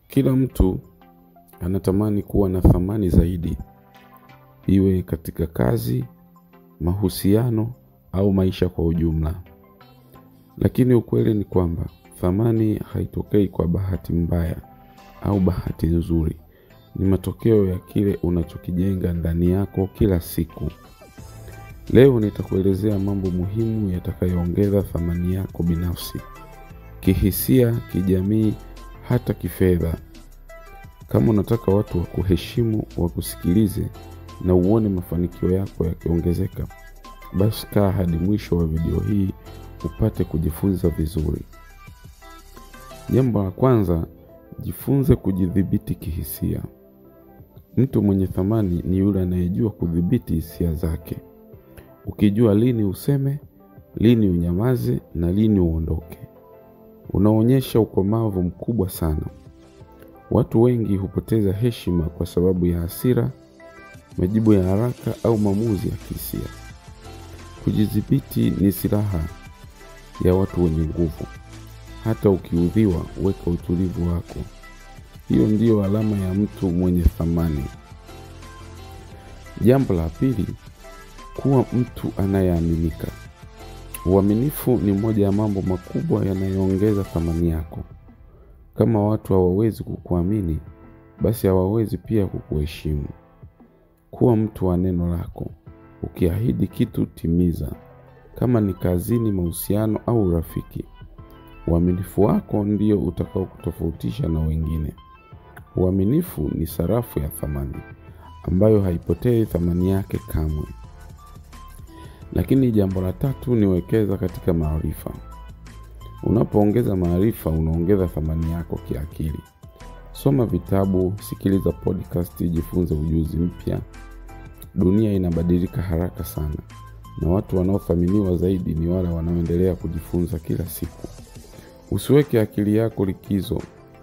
Kila mtu anatamani kuwa na thamani zaidi, iwe katika kazi, mahusiano au maisha kwa ujumla. Lakini ukweli ni kwamba thamani haitokei kwa bahati mbaya au bahati nzuri. Ni matokeo ya kile unachokijenga ndani yako kila siku. Leo nitakuelezea mambo muhimu yatakayoongeza thamani yako binafsi, kihisia, kijamii, hata kifedha. Kama unataka watu wakuheshimu, wakusikilize na uone mafanikio yako yakiongezeka, basi kaa hadi mwisho wa video hii upate kujifunza vizuri. Jambo la kwanza, jifunze kujidhibiti kihisia. Mtu mwenye thamani ni yule anayejua kudhibiti hisia zake. Ukijua lini useme, lini unyamaze na lini uondoke, unaonyesha ukomavu mkubwa sana. Watu wengi hupoteza heshima kwa sababu ya hasira, majibu ya haraka au maamuzi ya kihisia. Kujidhibiti ni silaha ya watu wenye nguvu. Hata ukiudhiwa, weka utulivu wako. Hiyo ndiyo alama ya mtu mwenye thamani. Jambo la pili, kuwa mtu anayeaminika. Uaminifu ni moja ya mambo makubwa yanayoongeza thamani yako. Kama watu hawawezi kukuamini, basi hawawezi pia kukuheshimu. Kuwa mtu wa neno lako. Ukiahidi kitu, timiza. Kama ni kazini, mahusiano au rafiki, uaminifu wako ndio utakao kutofautisha na wengine. Uaminifu ni sarafu ya thamani ambayo haipotei thamani yake kamwe. Lakini jambo la tatu ni wekeza katika maarifa. Unapoongeza maarifa, unaongeza thamani yako kiakili. Soma vitabu, sikiliza podcast, jifunze ujuzi mpya. Dunia inabadilika haraka sana, na watu wanaothaminiwa zaidi ni wale wanaoendelea kujifunza kila siku. Usiweke akili yako likizo,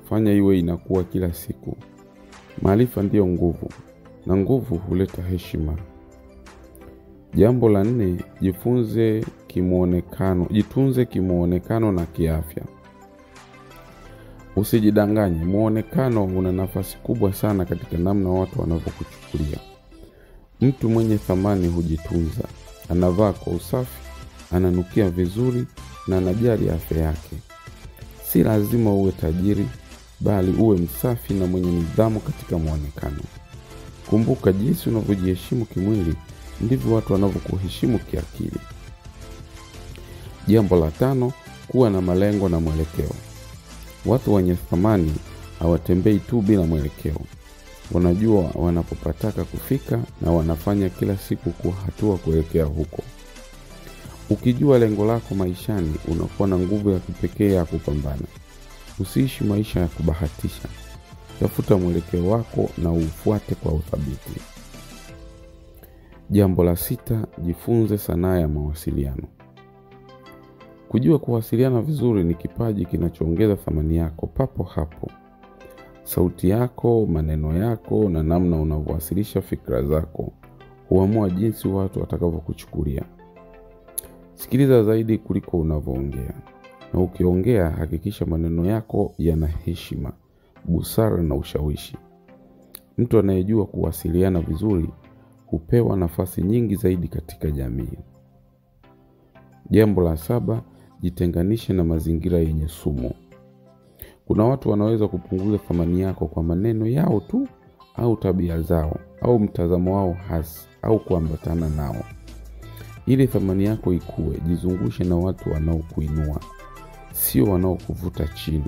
fanya iwe inakuwa kila siku. Maarifa ndiyo nguvu, na nguvu huleta heshima. Jambo la 4, jitunze kimuonekano na kiafya. Usijidanganye, muonekano una nafasi kubwa sana katika namna watu wanavyokuchukulia. Mtu mwenye thamani hujitunza, anavaa kwa usafi, ananukia vizuri na anajali afya yake. Si lazima uwe tajiri, bali uwe msafi na mwenye nidhamu katika muonekano. Kumbuka, jinsi unavyojiheshimu kimwili, ndivyo watu wanavyokuheshimu kiakili. Jambo la 5, kuwa na malengo na mwelekeo. Watu wenye thamani hawatembei tu bila mwelekeo. Wanajua wanapopataka kufika na wanafanya kila siku kwa hatua kuelekea huko. Ukijua lengo lako maishani, unakuwa na nguvu ya kipekee ya kupambana. Usiishi maisha ya kubahatisha. Tafuta mwelekeo wako na ufuate kwa uthabiti. Jambo la 6, jifunze sanaa ya mawasiliano. Kujua kuwasiliana vizuri ni kipaji kinachoongeza thamani yako papo hapo. Sauti yako, maneno yako na namna unavyowasilisha fikra zako huamua jinsi watu watakavyokuchukulia. Sikiliza zaidi kuliko unavyoongea. Na ukiongea, hakikisha maneno yako yana heshima, busara na ushawishi. Mtu anayejua kuwasiliana vizuri hupewa nafasi nyingi zaidi katika jamii. Jambo la 7, jitenganishe na mazingira yenye sumu. Kuna watu wanaweza kupunguza thamani yako kwa maneno yao tu, au tabia zao, au mtazamo wao hasi, au kuambatana nao. Ili thamani yako ikue, jizungushe na watu wanaokuinua, sio wanaokuvuta chini.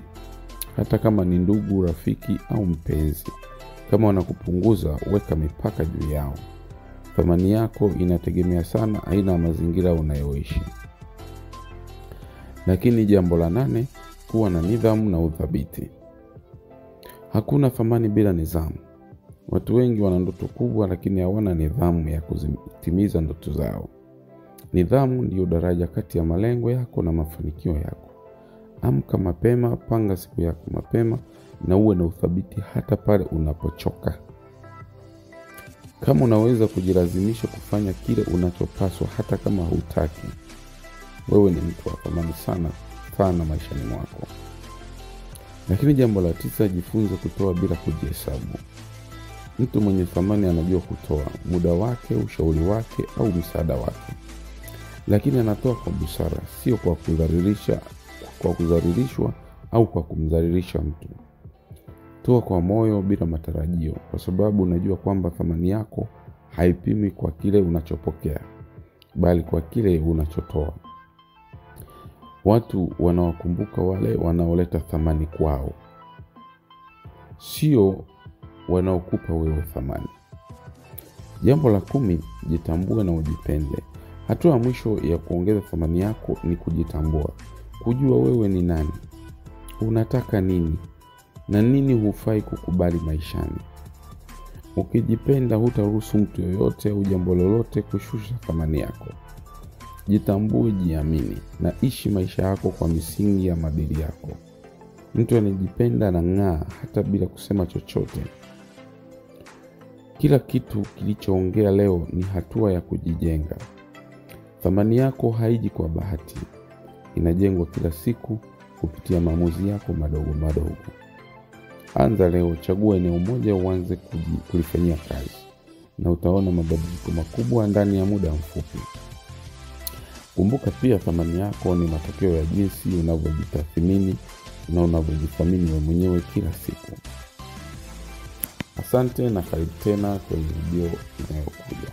Hata kama ni ndugu, rafiki au mpenzi. Kama wanakupunguza, weka mipaka juu yao. Thamani yako inategemea sana aina ya mazingira unayoishi. Lakini jambo la 8, kuwa na nidhamu na uthabiti. Hakuna thamani bila nidhamu. Watu wengi wana ndoto kubwa lakini hawana nidhamu ya kuzitimiza ndoto zao. Nidhamu ndiyo daraja kati ya malengo yako na mafanikio yako. Amka mapema, panga siku yako mapema na uwe na uthabiti hata pale unapochoka. Kama unaweza kujilazimisha kufanya kile unachopaswa hata kama hutaki, wewe ni mtu wa thamani sana maishani mwako. Lakini jambo la 9, jifunze kutoa bila kujihesabu. Mtu mwenye thamani anajua kutoa muda wake, ushauri wake au msaada wake. Lakini anatoa kwa busara, sio kwa kudhalilishwa au kwa kumdhalilisha mtu. Toa kwa moyo bila matarajio, kwa sababu unajua kwamba thamani yako haipimi kwa kile unachopokea, bali kwa kile unachotoa. Watu wanawakumbuka wale wanaoleta thamani kwao, sio wanaokupa wewe thamani. Jambo la 10, jitambue na ujipende. Hatua ya mwisho ya kuongeza thamani yako ni kujitambua. Kujua wewe ni nani, unataka nini, na nini hufai kukubali maishani. Ukijipenda, hutaruhusu mtu yoyote au jambo lolote kushusha thamani yako. Jitambue, jiamini, na ishi maisha yako kwa misingi ya maadili yako. Mtu anayejipenda anang'aa hata bila kusema chochote. Kila kitu kilichoongea leo ni hatua ya kujijenga. Thamani yako haiji kwa bahati, inajengwa kila siku kupitia maamuzi yako madogo madogo. Anza leo, chagua eneo moja uanze kulifanyia kazi, na utaona mabadiliko makubwa ndani ya muda mfupi. Kumbuka pia, thamani yako ni matokeo ya jinsi unavyojitathmini na unavyojithamini wewe mwenyewe kila siku. Asante na karibu tena kwenye video inayokuja.